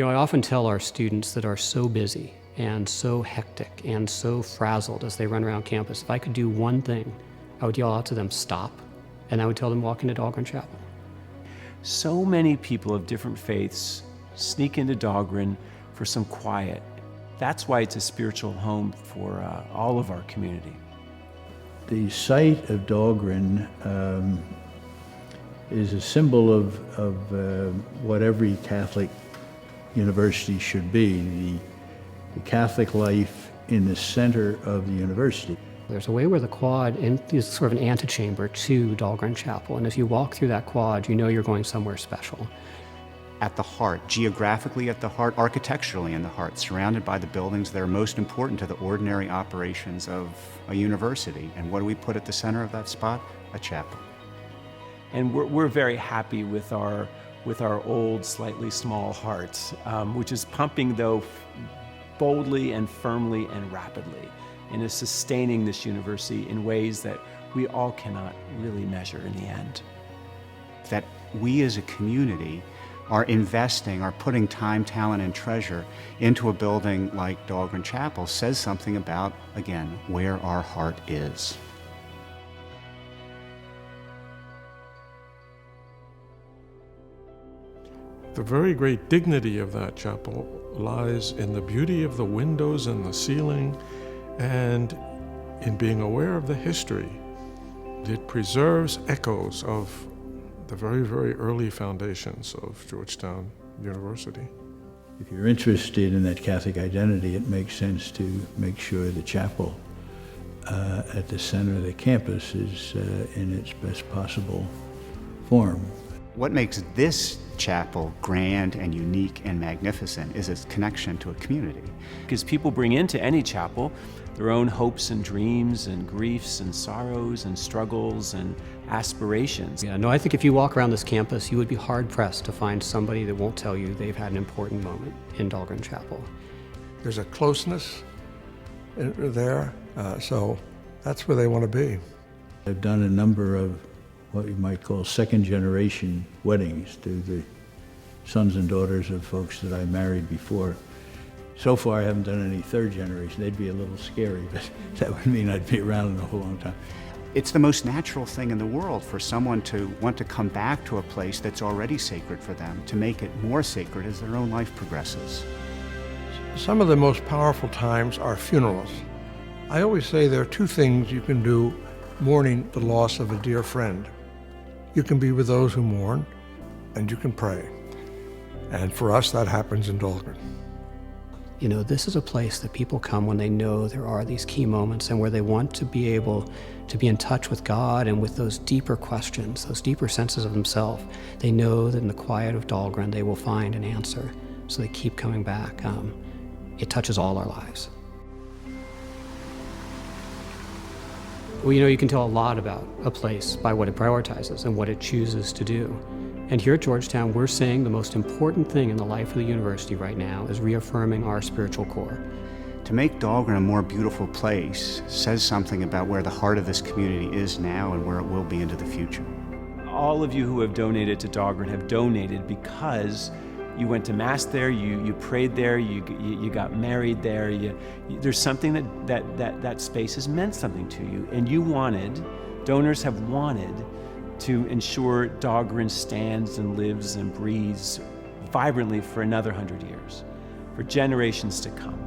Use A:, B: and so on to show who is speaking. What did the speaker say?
A: I often tell our students that are so busy and so hectic and so frazzled as they run around campus, if I could do one thing, I would yell out to them, stop, and I would tell them, walk into Dahlgren Chapel.
B: So many people of different faiths sneak into Dahlgren for some quiet. That's why it's a spiritual home for all of our community.
C: The site of Dahlgren is a symbol of what every Catholic university should be, the Catholic life in the center of the university.
A: There's a way where the quad is sort of an antechamber to Dahlgren Chapel, and if you walk through that quad, you know you're going somewhere special.
D: At the heart, geographically at the heart, architecturally in the heart, surrounded by the buildings that are most important to the ordinary operations of a university. And what do we put at the center of that spot? A chapel.
B: And we're very happy with our old, slightly small hearts, which is pumping, though, boldly and firmly and rapidly, and is sustaining this university in ways that we all cannot really measure in the end.
D: That we as a community are investing, are putting time, talent, and treasure into a building like Dahlgren Chapel says something about, again, where our heart is.
E: The very great dignity of that chapel lies in the beauty of the windows and the ceiling, and in being aware of the history. It preserves echoes of the very, very early foundations of Georgetown University.
C: If you're interested in that Catholic identity, it makes sense to make sure the chapel at the center of the campus is in its best possible form.
D: What makes this chapel grand and unique and magnificent is its connection to a community.
B: Because people bring into any chapel their own hopes and dreams and griefs and sorrows and struggles and aspirations.
A: Yeah, no, I think if you walk around this campus, you would be hard-pressed to find somebody that won't tell you they've had an important moment in Dahlgren Chapel.
F: There's a closeness there, so that's where they want to be.
C: I've done a number of what you might call second-generation weddings to the sons and daughters of folks that I married before. So far, I haven't done any third generation. They'd be a little scary, but that would mean I'd be around a whole long time.
D: It's the most natural thing in the world for someone to want to come back to a place that's already sacred for them, to make it more sacred as their own life progresses.
F: Some of the most powerful times are funerals. I always say there are two things you can do mourning the loss of a dear friend. You can be with those who mourn, and you can pray. And for us, that happens in Dahlgren.
A: You know, this is a place that people come when they know there are these key moments and where they want to be able to be in touch with God and with those deeper questions, those deeper senses of themselves. They know that in the quiet of Dahlgren they will find an answer, so they keep coming back. It touches all our lives. Well, you know, you can tell a lot about a place by what it prioritizes and what it chooses to do. And here at Georgetown, we're saying the most important thing in the life of the university right now is reaffirming our spiritual core.
D: To make Dahlgren a more beautiful place says something about where the heart of this community is now and where it will be into the future.
B: All of you who have donated to Dahlgren have donated because you went to Mass there, you prayed there, you got married there. There's something that space has meant something to you. And you wanted, donors have wanted, to ensure Dahlgren stands and lives and breathes vibrantly for another 100 years, for generations to come.